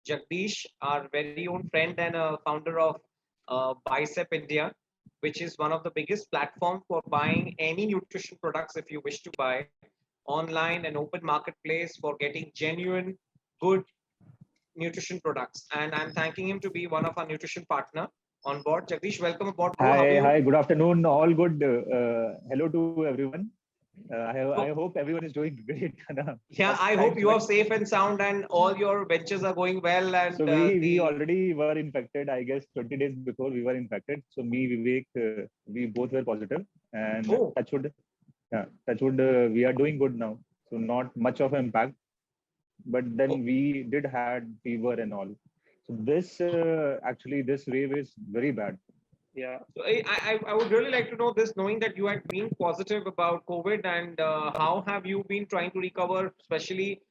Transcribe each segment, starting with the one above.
Jagdish, our very own friend and founder of Bicep India, which is one of the biggest platform for buying any nutrition products if you wish to buy online and open marketplace for getting genuine, good nutrition products. And I'm thanking him to be one of our nutrition partner on board. Jagdish, welcome aboard, bro. How are Hi, you? good afternoon. All good. Hello to everyone. I So, hope everyone is doing great. yeah, First I time hope you join. are safe and sound and all your ventures are going well. And So we the already were infected. I guess 20 days before we were infected. So me, Vivek, we both were positive. And oh, touchwood, we are doing good now. So not much of an impact. But oh, then we did had fever and all. So this actually this wave is very bad. Yeah. so I would really like to know this, knowing that you had been positive about COVID, and how have you been trying to recover, especially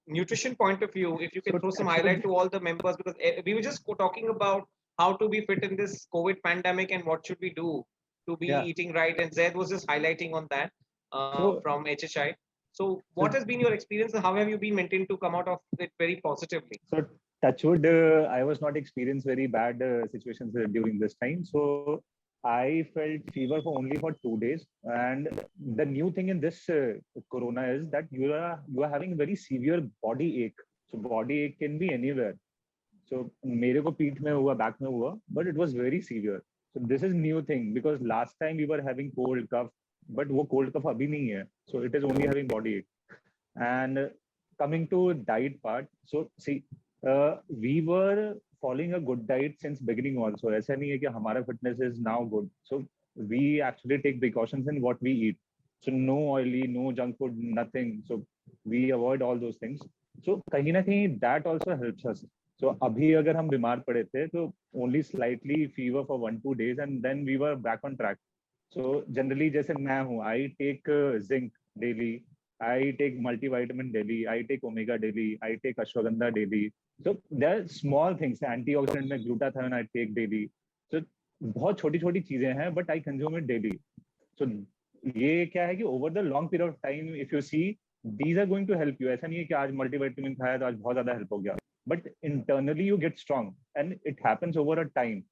nutrition point of view. If you can So throw some highlight touchwood. to all the members, because we were just talking about how to be fit in this COVID pandemic and what should we do to be Yeah. eating right, and Zaid was just highlighting on that So from HHI. So, what so has been your experience, and how have you been maintained to come out of it very positively? So touchwood, I was not experienced very bad situations during this time. So I felt fever for only for 2 days. And the new thing in this corona is that you are having very severe body ache. So body ache can be anywhere. So मेरे को पीठ में हुआ, back में हुआ, but it was very severe. So this is new thing because last time we were having cold cough, but वो cold cough अभी नहीं है. So it is only having body ache. And coming to diet part, so see, we were following a good diet since beginning also. ऐसा नहीं है कि हमारा fitness is now good. So we actually take precautions in what we eat. So no oily, no junk food, nothing. So we avoid all those things. So कहीं ना कहीं that also helps us. So अभी अगर हम बीमार पड़े थे तो only slightly fever for 1-2 days and then we were back on track. So generally जैसे मैं हूँ, I take zinc daily. I take multivitamin daily. I take omega daily. I take ashwagandha daily. So there are small things. Antioxidant में glutathione I take daily. So बहुत छोटी छोटी चीजें हैं, but I consume it daily. So ये क्या है कि over the long period of time, if you see, these are going to help you. ऐसा नहीं है कि आज multivitamin खाया तो आज बहुत ज्यादा help हो गया. But internally you get strong, and it happens over a time.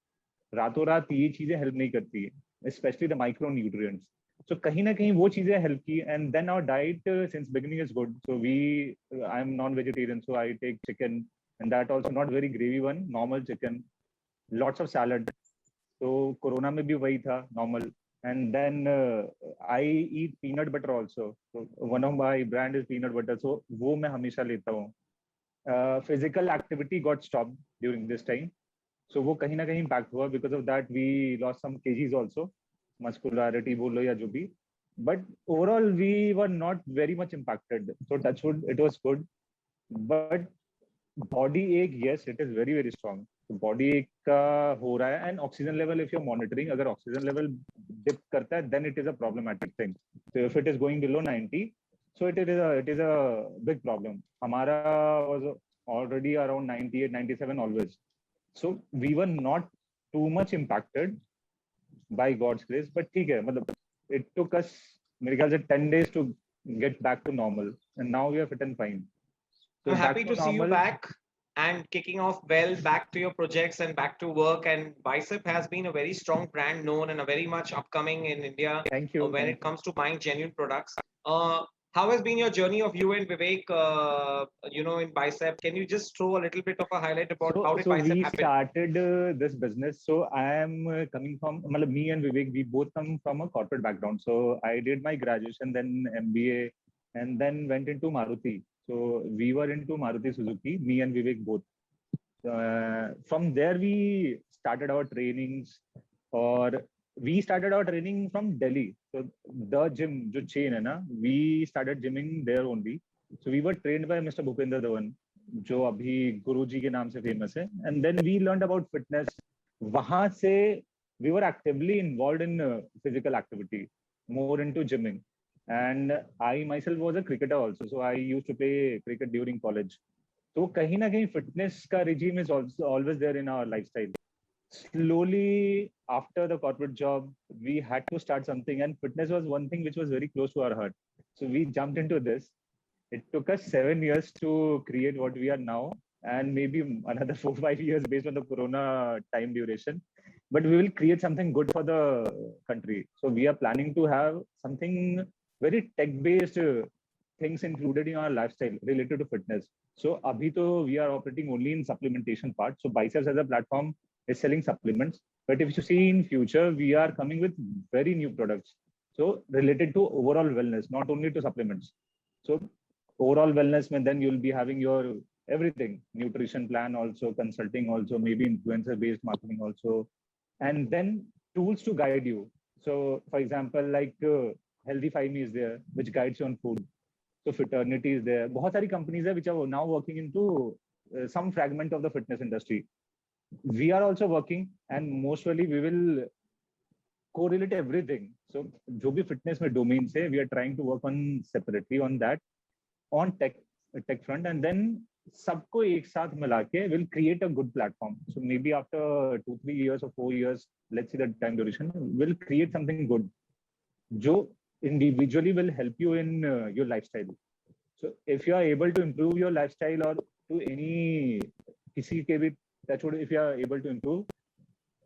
रातों रात ये चीजें help नहीं करती, especially the micronutrients. So kahin na kahin wo cheeze help ki, and then our diet since beginning is good. So I'm non-vegetarian, so I take chicken, and that also not very gravy one, normal chicken, lots of salad. So corona में भी वही था normal. And then I eat peanut butter also. So one of my brand is peanut butter. So वो मैं हमेशा लेता हूँ. Physical activity got stopped during this time. So वो कहीं ना कहीं impact हुआ. Because of that we lost some kgs also, muscularity बोलो या जो भी. But overall we were not very much impacted. So touchwood, it was good. But body ache, yes, it is very very strong. So body ache का हो रहा है, and oxygen level if you're monitoring, अगर oxygen level dip करता है, then it is a problematic thing. So if it is going below 90, so it is a big problem. हमारा was already around 98, 97 always. So we were not too much impacted by God's grace, but ठीक है, मतलब it took us मेरे ख्याल से 10 days to get back to normal, and now we are fit and fine. I'm So happy back to to see you normal. back and kicking off well, back to your projects and back to work. And Bicep has been a very strong brand known and a very much upcoming in India Thank you, when thank it you. comes to buying genuine products. How has been your journey of you and Vivek, in Bicep? Can you just throw a little bit of a highlight about So how did so Bicep we happen? started this business. So I am coming from, मतलब me and Vivek, we both come from a corporate background. So I did my graduation, then MBA, and then went into Maruti. So we were into Maruti Suzuki, me and Vivek both. From there we started our trainings, or we started our training from Delhi. So the gym, जो chain है ना, we started gymming there only. So we were trained by Mr. Bhupender Dhawan, जो अभी गुरुजी के नाम से famous है. And then we learned about fitness. वहां से we were actively involved in physical activity, more into gymming. And I myself was a cricketer also, so I used to play cricket during college. तो कहीं ना कहीं fitness का regime is also always there in our lifestyle. Slowly after the corporate job, we had to start something, and fitness was one thing which was very close to our heart. So we jumped into this. It took us 7 years to create what we are now. and maybe another 4 5 years based on the corona time duration. But we will create something good for the country. So we are planning to have something very tech-based things included in our lifestyle related to fitness. So abhi to we are operating only in supplementation part. So Biceps as a platform is selling supplements. But if you see in future, we are coming with very new products. So related to overall wellness, not only to supplements. So overall wellness, and then you'll be having your everything, nutrition plan also, consulting also, maybe influencer based marketing also, and then tools to guide you. So for example, like Healthy Five Me is there, which guides you on food. So Fraternity is there. बहुत सारी companies है which are now working into some fragment of the fitness industry. We are also working, and mostly we will correlate everything. So जो भी fitness में domains है, we are trying to work on separately on that, on tech front, and then सबको एक साथ मिला के will create a good platform. So maybe after 2 3 years or 4 years, let's see the time duration, will create something good जो individually will help you in your lifestyle. So if you are able to improve your lifestyle or to any किसी के भी touch wood, if you are able to improve,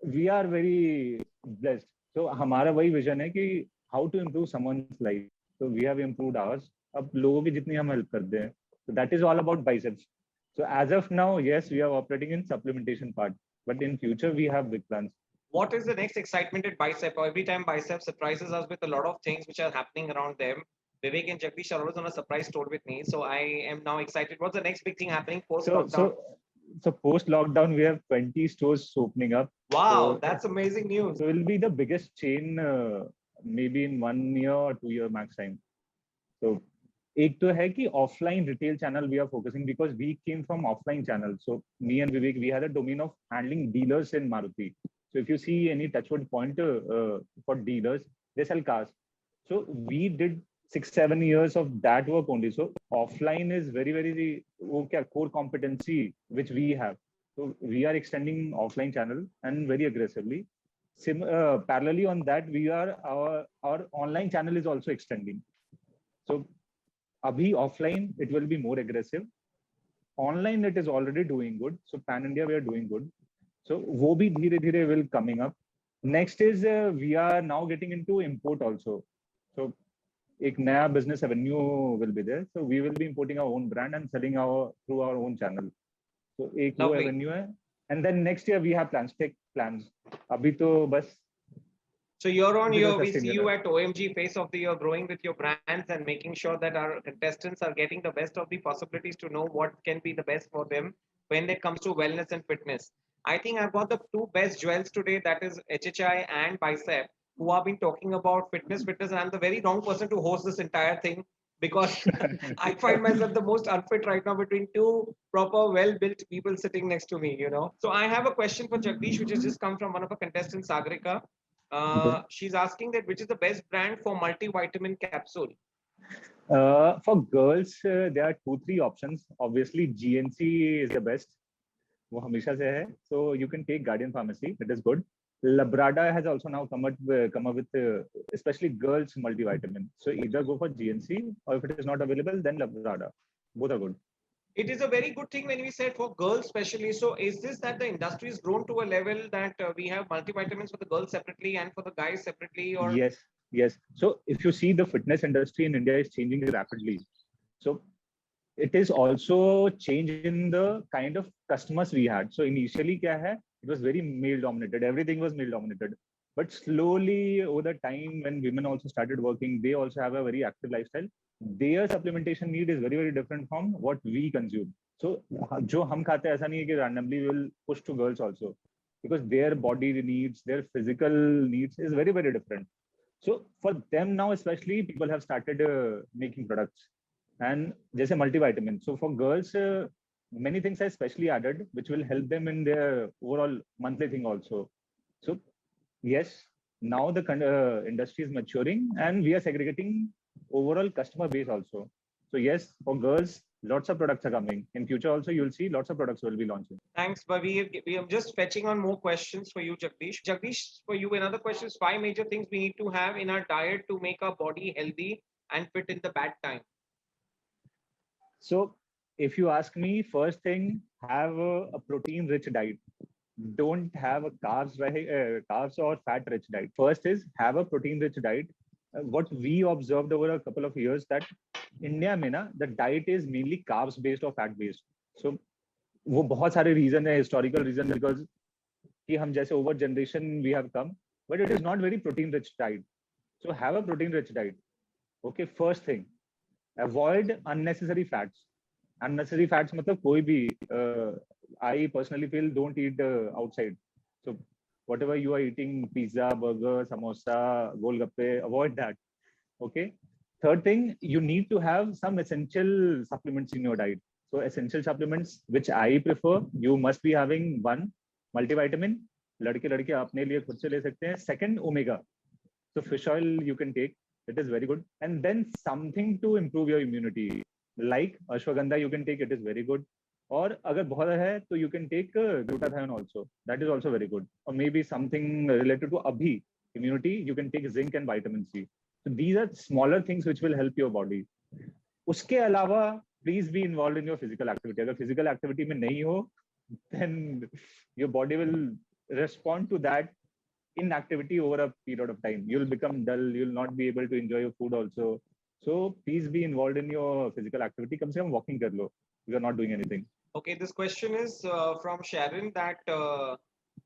we are very blessed. So हमारा वही vision है कि how to improve someone's life. So we have improved ours. अब लोगों की जितनी हम help करते हैं. So that is all about Biceps. So as of now, yes, we are operating in supplementation part, but in future we have big plans. What is the next excitement at Bicep? Every time Bicep surprises us with a lot of things which are happening around them. Vivek and Jagdish are always on a surprise tour with me, so I am now excited. What's the next big thing happening post lockdown? So post lockdown, we have 20 stores opening up. Wow, so, that's amazing news. So it will be the biggest chain, maybe in 1 year or 2 year max time. So एक तो है कि offline retail channel we are focusing because we came from offline channel. So me and Vivek, we had a domain of handling dealers in Maruti. So if you see any touchwood point for dealers, they sell cars. So we did 6 7 years of that work only. So offline is very core competency which we have. So we are extending offline channel and very aggressively. Parallelly on that, we are our online channel is also extending. So abhi offline it will be more aggressive. Online it is already doing good. So pan India we are doing good. So wo bhi dheere dheere will coming up. Next is we are now getting into import also. So एक नया business avenue will be there. So we will be importing our own brand and selling through our own channel. So एक वो avenue है. And then next year we have plans, tech plans. अभी तो बस. So year on year, we see you at OMG Face of the Year growing with your brands and making sure that our contestants are getting the best of the possibilities to know what can be the best for them when it comes to wellness and fitness. I think I've got the two best jewels today, that is HHI and Bicep, who have been talking about fitness, and I'm the very wrong person to host this entire thing because I find myself the most unfit right now between two proper, well-built people sitting next to me, you know. So I have a question for Jagdish, which has just come from one of our contestants, Sagrika. She's asking that which is the best brand for multivitamin capsule? For girls, there are 2 3 options. Obviously, GNC is the best. वो हमेशा से है. So you can take Guardian Pharmacy. It is good. Labrada has also now come up with especially girls multivitamin. So either go for GNC or if it is not available, then Labrada. Both are good. It is a very good thing when we said for girls especially. So is this that the industry has grown to a level that we have multivitamins for the girls separately and for the guys separately? Or yes. So if you see, the fitness industry in India is changing rapidly. So it is also change in the kind of customers we had. So initially kya hai, it was very male dominated. Everything was male dominated. But slowly over the time when women also started working, they also have a very active lifestyle. Their supplementation need is very different from what we consume. So जो हम खाते हैं ऐसा नहीं है कि randomly we will push to girls also, because their body needs, their physical needs is very different. So for them now especially, people have started making products and जैसे multivitamin. So for girls, many things are specially added which will help them in their overall monthly thing also. So yes, now the industry is maturing and we are segregating overall customer base also. So yes, for girls, lots of products are coming. In future also, you'll see lots of products will be launching. Thanks, but we are just fetching on more questions for you, Jagdish. Jagdish, for you, another question is 5 major things we need to have in our diet to make our body healthy and fit in the bad time. So if you ask me, first thing, have a protein-rich diet. Don't have a carbs or fat-rich diet. First is have a protein-rich diet. What we observed over a couple of years that India में ना the diet is mainly carbs based or fat based. So वो बहुत सारे reason है, historical reason, because कि हम जैसे over generation we have come, but it is not very protein-rich diet. So have a protein-rich diet. Okay, first thing, avoid unnecessary fats. Unnecessary fats मतलब कोई भी I personally feel don't eat outside. So whatever you are eating, pizza, burger, samosa, golgappe, avoid that. Okay. Third thing, you need to have some essential supplements in your diet. So essential supplements, which I prefer, you must be having one multivitamin. लड़के लड़के अपने लिए खुद से ले सकते हैं. Second, omega. So fish oil you can take. It is very good. And then something to improve your immunity. Like ashwagandha you can take. It is very good. Or अगर बहुत है तो you can take glutathione also. That is also very good. Or maybe something related to abhi immunity. You can take zinc and vitamin C. So these are smaller things which will help your body. उसके अलावा please be involved in your physical activity. अगर physical activity में नहीं हो, then your body will respond to that inactivity over a period of time. You'll become dull. You'll not be able to enjoy your food also. So please be involved in your physical activity. कम से कम walking कर लो. You are not doing anything. Okay, this question is from Sharon that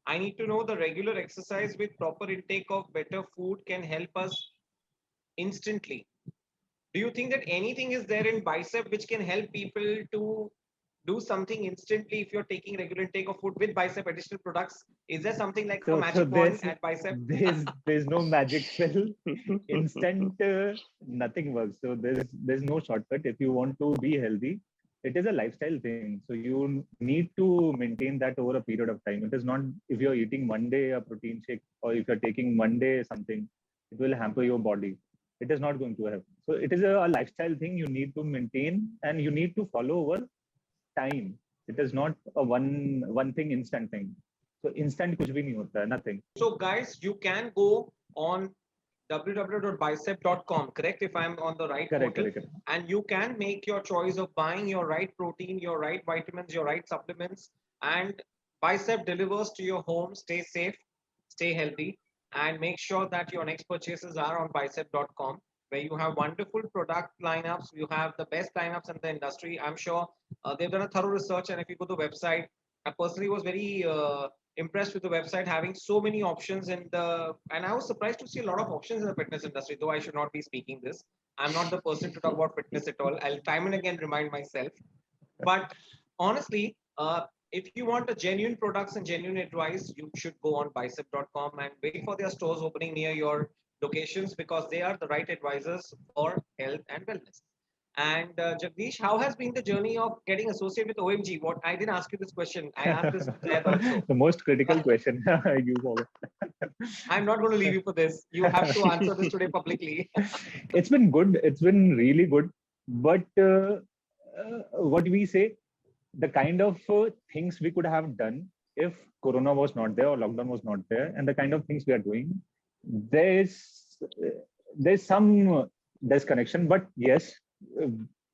I need to know the regular exercise with proper intake of better food can help us instantly. Do you think that anything is there in Bicep which can help people to do something instantly if you're taking regular intake of food with Bicep additional products? Is there something like a So magic wand at Bicep? there's no magic pill. Instant nothing works. So there's no shortcut. If you want to be healthy, it is a lifestyle thing. So you need to maintain that over a period of time. It is not if you're eating one day a protein shake or if you're taking one day something, it will hamper your body. It is not going to have. So it is a lifestyle thing you need to maintain and you need to follow over time. It is not a one thing instant thing. So instant कुछ भी नहीं होता है, nothing. So guys, you can go on www.bicep.com, correct? If I'm on the right Correct, portal, correct. and you can make your choice of buying your right protein, your right vitamins, your right supplements, and Bicep delivers to your home. Stay safe, stay healthy, and make sure that your next purchases are on bicep.com, where you have wonderful product lineups. You have the best lineups in the industry. I'm sure they've done a thorough research, and if you go to the website, I personally was very impressed with the website having so many options in the, and I was surprised to see a lot of options in the fitness industry, though I should not be speaking this. I'm not the person to talk about fitness at all. I'll time and again remind myself. But honestly, if you want a genuine products and genuine advice, you should go on bicep.com and wait for their stores opening near your locations, because they are the right advisors for health and wellness. And Jagdish, how has been the journey of getting associated with OMG? What I didn't ask you this question. I asked this to Zed also. The most critical question you forgot. I'm not going to leave you for this. You have to answer this today publicly. It's been good. It's been really good. But what we say, the kind of things we could have done if Corona was not there or lockdown was not there, and the kind of things we are doing, there's there's some disconnection. But yes,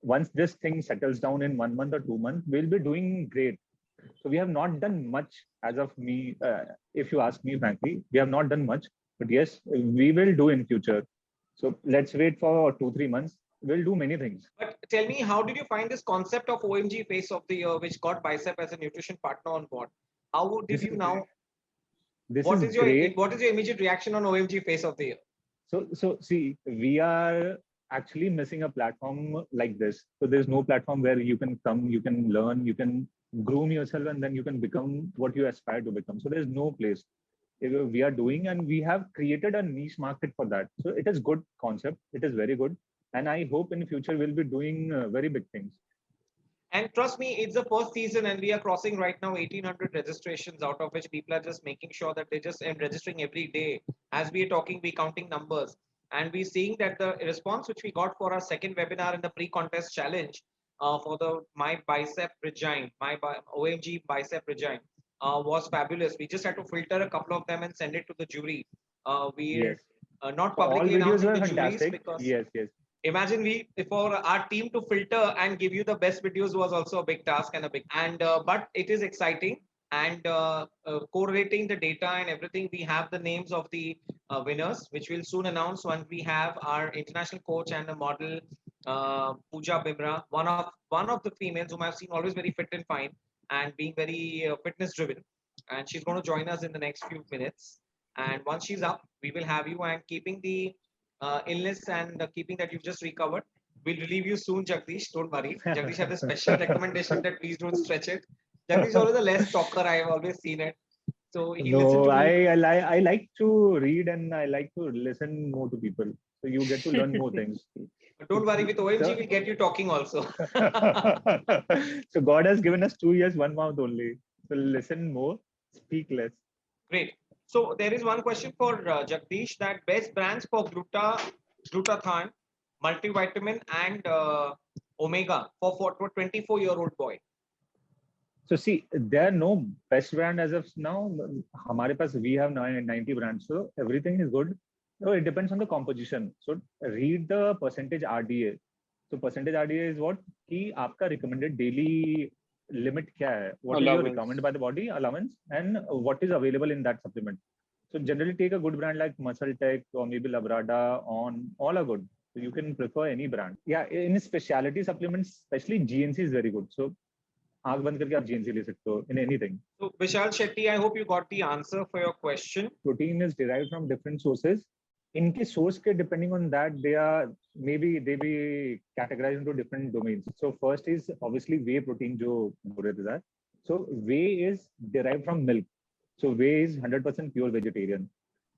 once this thing settles down in 1 month or 2 months, we'll be doing great. So we have not done much as of me. If you ask me frankly, we have not done much. But yes, we will do in future. So let's wait for 2-3 months. We'll do many things. But tell me, how did you find this concept of OMG Face of the Year, which got Bicep as a nutrition partner on board? How did This you is now? this What is is your great. what is your immediate reaction on OMG Face of the Year? So see, we are actually missing a platform like this. So there's no platform where you can come, you can learn, you can groom yourself, and then you can become what you aspire to become. So there's no place we are doing, and we have created a niche market for that. So it is good concept. It is very good, and I hope in the future we'll be doing very big things. And trust me, it's the first season, and we are crossing right now 1,800 registrations, out of which people are just making sure that they just are registering every day. As we are talking, we're counting numbers. And we're seeing that the response which we got for our second webinar in the pre-contest challenge for the My Bicep Regime, OMG Bicep Regime, was fabulous. We just had to filter a couple of them and send it to the jury. We're Yes. not So all publicly videos announcing were the juries fantastic. because Yes, yes. Imagine for our team to filter and give you the best videos was also a big task and a big, and but it is exciting. And correlating the data and everything, we have the names of the winners, which we'll soon announce once we have our international coach and the model, Pooja Bimra, one of the females whom I've seen always very fit and fine and being very fitness driven. And she's going to join us in the next few minutes. And once she's up, we will have you, and keeping the illness and keeping that you've just recovered. We'll relieve you soon, Jagdish. Don't worry. Jagdish have a special recommendation that please don't stretch it. Jagdish is always a less talker. I've always seen it. So he listened No, to me. I like to read and I like to listen more to people. So you get to learn more things. But don't worry, with OMG, So, we'll get you talking also. so God has given us 2 years, 1 mouth only. So listen more, speak less. Great. So there is one question for Jagdish, that best brands for glutathione, multivitamin, and omega for 24-year-old boy. So see, there are no best brand as of now. हमारे पास we have 90 brands, so everything is good. So it depends on the composition. So read the percentage RDA. So percentage RDA is what? कि आपका recommended daily limit क्या है? What is your recommended by the body allowance and what is available in that supplement? So generally take a good brand like Muscle Tech or maybe Labrada, On, all are good. So you can prefer any brand. Yeah, in specialty supplements, especially GNC is very good. So आँख बंद करके आप GNC ले सकते हो in anything. So Vishal Shetty, I hope you got the answer for your question. Protein is derived from different sources. इनके source के depending on that they be categorized into different domains. So first is obviously whey protein जो बोल रहे थे that. So whey is derived from milk. So whey is 100% pure vegetarian.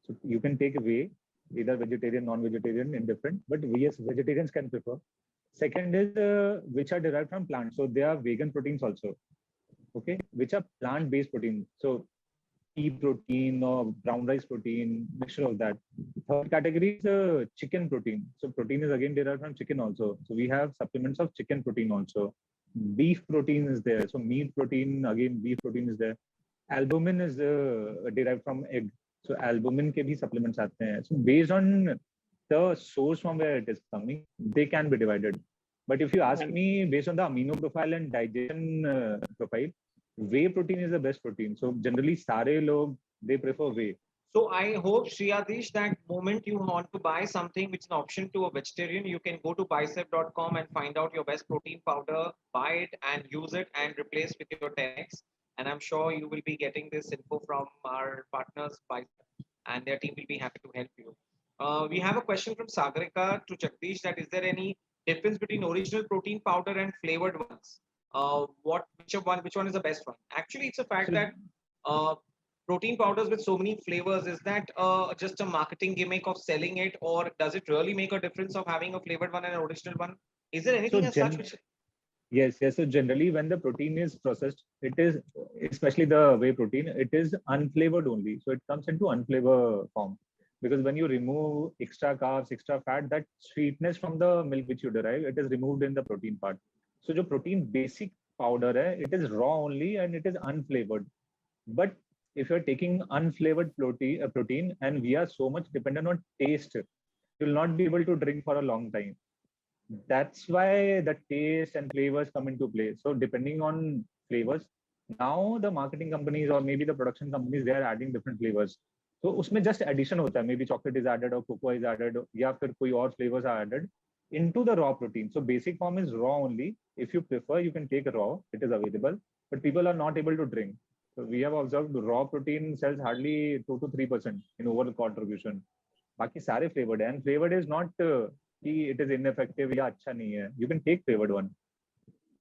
So you can take whey, either vegetarian, non-vegetarian, indifferent, but yes, vegetarians can prefer. Second is which are derived from plants. So they are vegan proteins also. Okay, which are plant-based proteins. So pea protein or brown rice protein, mixture of that. Third category is chicken protein. So protein is again derived from chicken also. So we have supplements of chicken protein also. Beef protein is there. So meat protein, again beef protein is there. Albumin is derived from egg. So albumin के भी supplements आते हैं. So based on the source from where it is coming, they can be divided. But if you ask me based on the amino profile and digestion profile, whey protein is the best protein. So generally, सारे लोग they prefer whey. So I hope, Shriyadish, that moment you want to buy something which is an option to a vegetarian, you can go to bicep.com and find out your best protein powder, buy it and use it and replace with your 10x. And I'm sure you will be getting this info from our partners, Bicep, and their team will be happy to help you. We have a question from Sagarika to Jagdish, that is there any difference between original protein powder and flavored ones? Which one is the best one? Actually, it's a fact that protein powders with so many flavors, is that just a marketing gimmick of selling it, or does it really make a difference of having a flavored one and an original one? Is there anything as such which... Yes. So generally, when the protein is processed, it is, especially the whey protein, it is unflavored only. So it comes into unflavored form. Because when you remove extra carbs, extra fat, that sweetness from the milk which you derive, it is removed in the protein part. So the protein basic powder hai, it is raw only and it is unflavored. But if you're taking unflavored protein and we are so much dependent on taste, you'll not be able to drink for a long time. That's why the taste and flavors come into play. So depending on flavors, now the marketing companies or maybe the production companies, they are adding different flavors. So उसमें just addition होता है, maybe chocolate is added or cocoa is added या फिर कोई और flavors are added into the raw protein. So basic form is raw only. If you prefer, you can take raw, it is available, but people are not able to drink. So we have observed raw protein sells hardly 2 to 3% in overall contribution. बाकी सारे flavored है, and flavored is not कि it is ineffective या अच्छा नहीं है. You can take flavored one.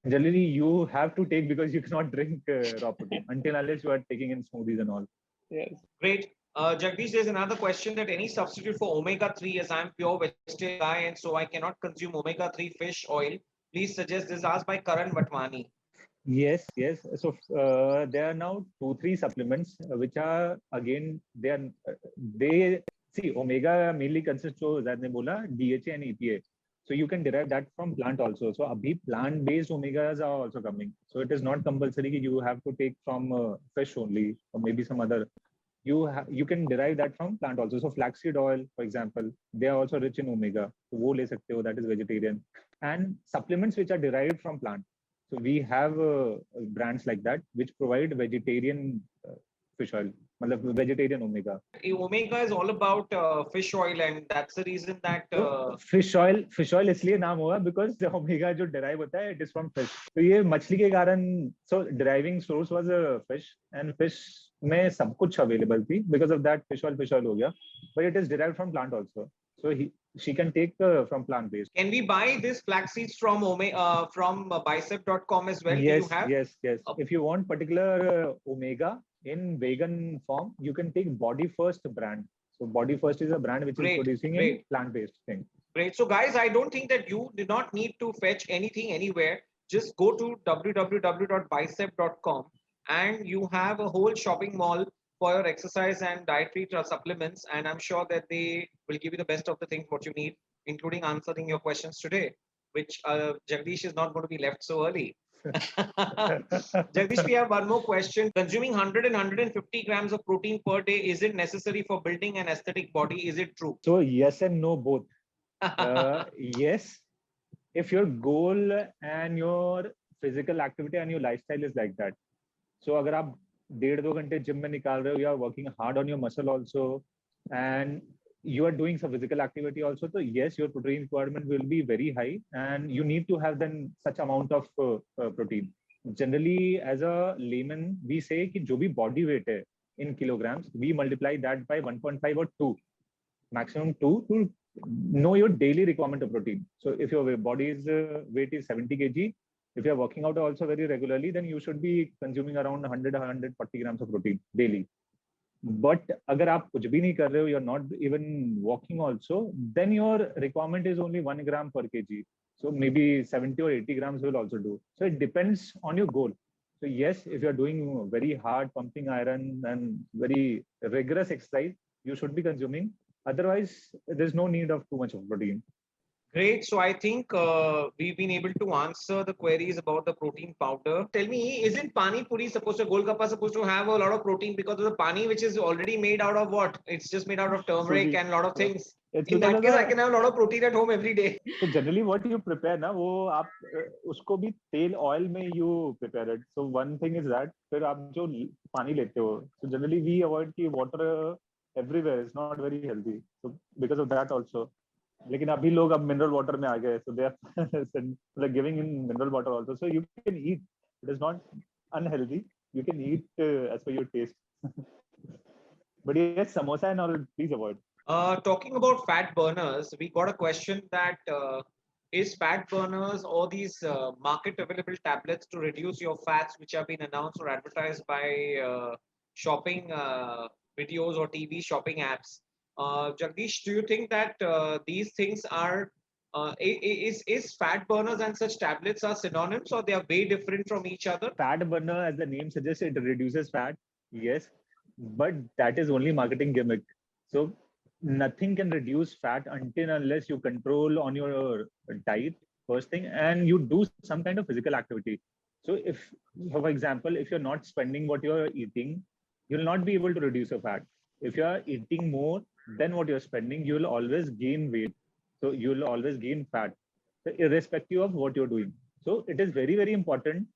Generally, you have to take because you cannot drink raw protein until unless you are taking in smoothies and all. Yes, great. Jagdish, there's another question that any substitute for omega-3, as I'm pure vegetarian guy and so I cannot consume omega-3 fish oil. Please suggest. This is asked by Karan Vatwani. Yes. So there are now 2-3 supplements which are again they see omega mainly consists of that ne bola DHA and EPA. So you can derive that from plant also. So abhi plant-based omegas are also coming. So it is not compulsory that you have to take from fish only or maybe some other. you can derive that from plant also. So flaxseed oil, for example, they are also rich in omega. So wo le sakte ho, that is vegetarian. And supplements which are derived from plant. So we have brands like that which provide vegetarian fish oil, matlab vegetarian omega. Omega is all about fish oil, and that's the reason that तो fish oil इसलिए नाम हुआ because omega जो derive होता है it is from fish. तो ये मछली के कारण, so deriving source was fish, and fish में सब कुछ अवेलेबल थी. Because of that fish oil हो गया, but it is derived from plant also. So she can take from plant based. Can we buy this flax seeds from bicep.com as well? Yes, Do you have? yes. If you want particular omega in vegan form, you can take Body First brand. So Body First is a brand which is producing a plant-based thing. Great. So guys, I don't think that you do not need to fetch anything anywhere. Just go to www.bicep.com and you have a whole shopping mall for your exercise and dietary supplements. And I'm sure that they will give you the best of the things what you need, including answering your questions today, which Jagdish is not going to be left so early. Jagdish, we have one more question. Consuming 100 and 150 grams of protein per day, is it necessary for building an aesthetic body? Is it true? So yes and no both. Yes, if your goal and your physical activity and your lifestyle is like that. So अगर आप 1.5-2 घंटे gym में निकाल रहे हो, you are working hard on your muscle also, and you are doing some physical activity also, so yes, your protein requirement will be very high, and you need to have then such amount of protein. Generally, as a layman, we say कि जो भी body weight है in kilograms, we multiply that by 1.5 or 2, maximum 2, to know your daily requirement of protein. So if your body's weight is 70 kg, if you are working out also very regularly, then you should be consuming around 100-140 grams of protein daily. But अगर आप कुछ भी नहीं कर रहे हो, you're not even walking also, then your requirement is only 1 gram per kg. So maybe 70 or 80 grams will also do. So it depends on your goal. So yes, if you're doing very hard pumping iron and very rigorous exercise, you should be consuming. Otherwise, there's no need of too much of protein. Great. So I think we've been able to answer the queries about the protein powder. Tell me, isn't pani puri supposed to, Golgappa supposed to have a lot of protein because of the pani, which is already made out of what? It's just made out of turmeric and a lot of things. In that case, I can have a lot of protein at home every day. So generally what you prepare ना, वो आप उसको भी तेल oil में you prepare it. So one thing is that फिर आप जो पानी लेते हो, so generally we avoid कि water everywhere is not very healthy. So because of that also. लेकिन अभी लोग अब मिनरल वाटर में आ गए, so they are giving in mineral water also, so you can eat. It is not unhealthy. You can eat as per your taste. But yes, samosa and all, please avoid. Talking about fat burners, we got a question that is fat burners or these market available tablets to reduce your fats, which have been announced or advertised by shopping videos or TV shopping apps. Jagdish, do you think that these things are is fat burners and such tablets are synonyms, or they are way different from each other? Fat burner, as the name suggests, it reduces fat. Yes, but that is only marketing gimmick. So nothing can reduce fat until unless you control on your diet first thing, and you do some kind of physical activity. So if, for example, if you're not spending what you're eating, you'll not be able to reduce your fat. If you're eating more than what you're spending, you'll always gain weight. So you'll always gain fat, so irrespective of what you're doing. So it is very, very important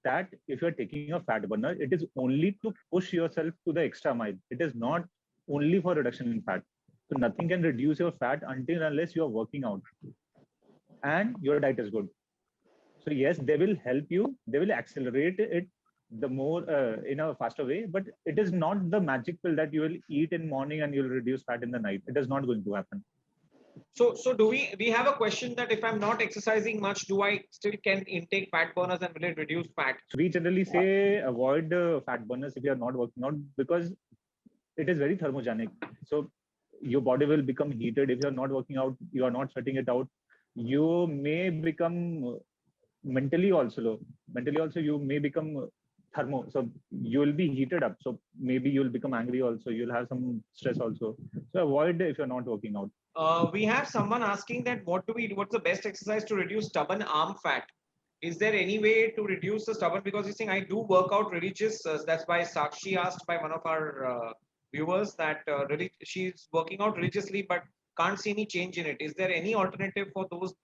that if you're taking a fat burner, it is only to push yourself to the extra mile. It is not only for reduction in fat. So nothing can reduce your fat until unless you're working out and your diet is good. So yes, they will help you. They will accelerate it the more in a faster way, but it is not the magic pill that you will eat in morning and you'll reduce fat in the night. It is not going to happen. So do we have a question that if I'm not exercising much, do I still can intake fat burners and will it reduce fat? We generally say avoid fat burners if you are not working out, because it is very thermogenic. So your body will become heated if you are not working out, you are not sweating it out. You may become mentally also you may become thermo, so you will be heated up, so maybe you'll become angry also, you'll have some stress also. So avoid if you're not working out. We have someone asking that what's the best exercise to reduce stubborn arm fat? Is there any way to reduce the stubborn? Because he's saying I do work out religious. That's why Sakshi asked by one of our viewers that really she's working out religiously but can't see any change in it. Is there any alternative for those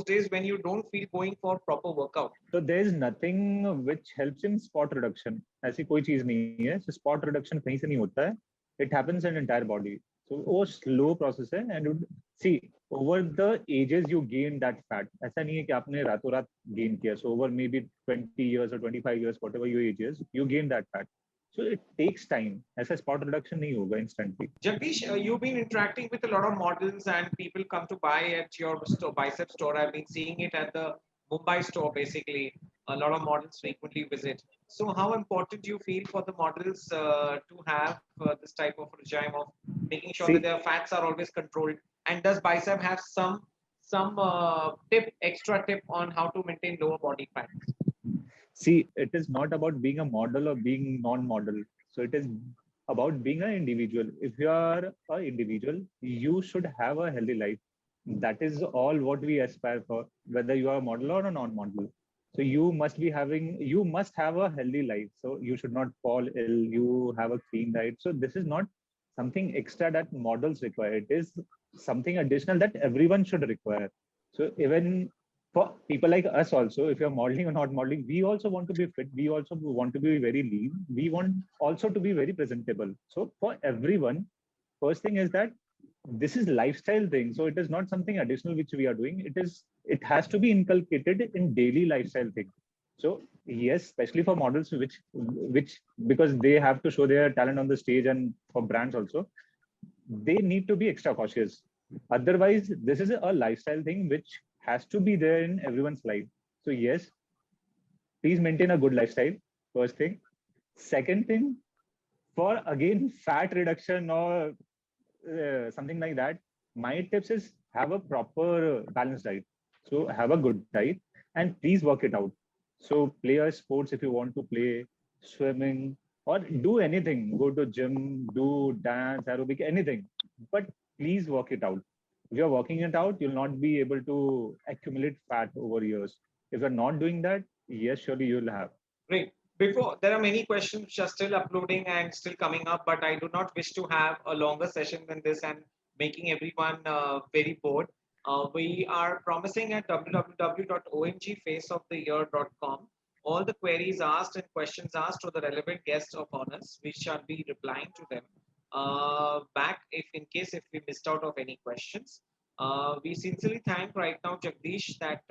days when you don't feel going for proper workout? So there is nothing which helps in spot reduction. ऐसी कोई चीज नहीं है. So spot reduction कहीं से नहीं होता है. It happens in entire body. So वो slow process है and see over the ages you gain that fat. ऐसा नहीं है कि आपने रातों रात gain किया. So over maybe 20 years or 25 years, whatever your age is, you gain that fat. So it takes time. ऐसा spot reduction नहीं होगा instantly. Jagdish, you've been interacting with a lot of models and people come to buy at your store, bicep store. I've been seeing it at the Mumbai store basically. A lot of models frequently visit. So, how important do you feel for the models to have this type of regime of making sure that See, their fats are always controlled? And does bicep have some extra tip on how to maintain lower body fat? See, it is not about being a model or being non-model. So it is about being an individual. If you are an individual, you should have a healthy life. That is all what we aspire for, whether you are a model or a non-model. So you must have a healthy life. So you should not fall ill. You have a clean diet. So this is not something extra that models require. It is something additional that everyone should require. So even for people like us also, if you're modeling or not modeling, we also want to be fit. We also want to be very lean. We want also to be very presentable. So for everyone, first thing is that this is lifestyle thing. So it is not something additional which we are doing. It has to be inculcated in daily lifestyle thing. So yes, especially for models which because they have to show their talent on the stage and for brands also, they need to be extra cautious. Otherwise, this is a lifestyle thing which has to be there in everyone's life. So yes, please maintain a good lifestyle. First thing. Second thing, for again fat reduction or something like that, my tips is have a proper balanced diet. So have a good diet and please work it out. So play a sports if you want to play, swimming or do anything. Go to gym, do dance, aerobic, anything. But please work it out. If you're working it out, you'll not be able to accumulate fat over years. If you're not doing that, yes, surely you'll have. Great. Before there are many questions which are still uploading and still coming up, but I do not wish to have a longer session than this and making everyone very bored. We are promising at www.omgfaceoftheyear.com all the queries asked and questions asked to the relevant guests of honors. We shall be replying to them back if in case if we missed out of any questions. We sincerely thank right now Jagdish that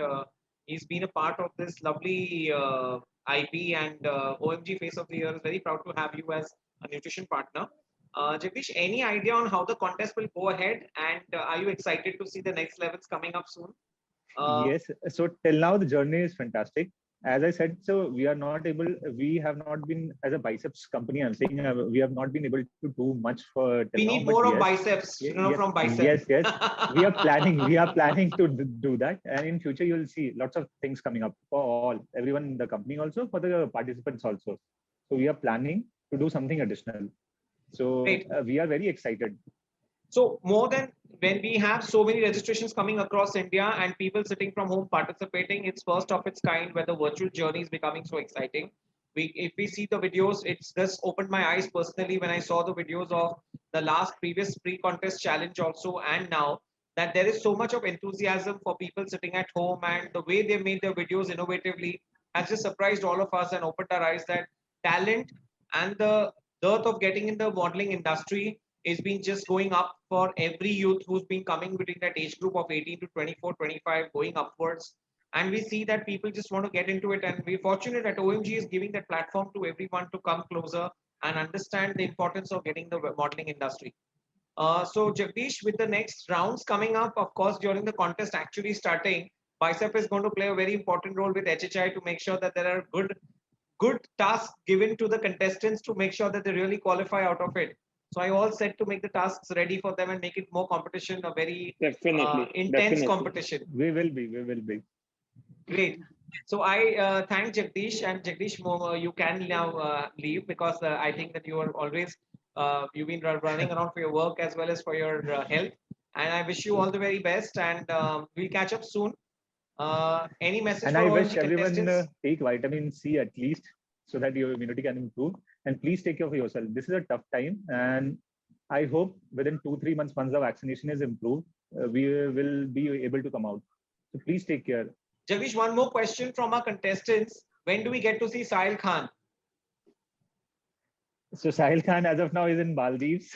he's been a part of this lovely IP and OMG Face of the Year is very proud to have you as a nutrition partner. Jagdish, any idea on how the contest will go ahead? And are you excited to see the next levels coming up soon? Yes. So till now the journey is fantastic. As I said, so we have not been as a biceps company. I'm saying we have not been able to do much for till We now. need But more of yes, biceps, yes, from yes, biceps. yes. We are planning. We are planning to do that, and in future you'll see lots of things coming up for everyone in the company, also for the participants also. So we are planning to do something additional. So Great. we are very excited. So more than when we have so many registrations coming across India and people sitting from home participating, it's first of its kind where the virtual journey is becoming so exciting. If we see the videos, it's just opened my eyes personally when I saw the videos of the last previous pre-contest challenge also and now that there is so much of enthusiasm for people sitting at home and the way they made their videos innovatively has just surprised all of us and opened our eyes that talent and the dearth of getting in the modeling industry is been just going up for every youth who's been coming between that age group of 18 to 24, 25, going upwards. And we see that people just want to get into it. And we're fortunate that OMG is giving that platform to everyone to come closer and understand the importance of getting the modeling industry. So Jagdish, with the next rounds coming up, of course, during the contest actually starting, Bicep is going to play a very important role with HHI to make sure that there are good tasks given to the contestants to make sure that they really qualify out of it. So I all set to make the tasks ready for them and make it more competition, a very Definitely, intense definitely. competition. We will be. We will be. Great. So I thank Jagdish and Jagdish, you can now leave because I think that you are always you've been running around for your work as well as for your health. And I wish you all the very best. And we'll catch up soon. Any message And for I wish OMG everyone contestants? take vitamin C at least so that your immunity can improve. and please take care of yourself. This is a tough time, and I hope within 2-3 months, once the vaccination is improved, we will be able to come out. So please take care. Jagdish, one more question from our contestants. When do we get to see Sahil Khan? So Sahil Khan, as of now, is in Maldives.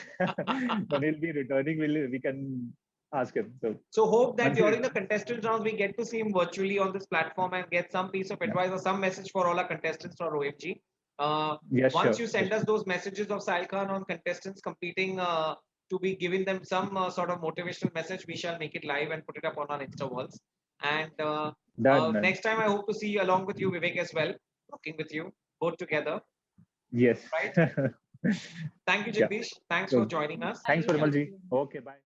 When he'll be returning, we can ask him. So hope that Once he during the returns. contestant rounds, we get to see him virtually on this platform and get some piece of advice or some message for all our contestants for OMG. Yes, Once sure. you send us those messages of Sahil Khan on contestants competing to be giving them some sort of motivational message, we shall make it live and put it up on our Insta walls. And Done. next time, I hope to see you along with you, Vivek, as well, working with you both together. Yes. Right? Thank you, Yeah. Jagdish. Thanks for So joining us. thanks, Parimal ji. Okay, bye.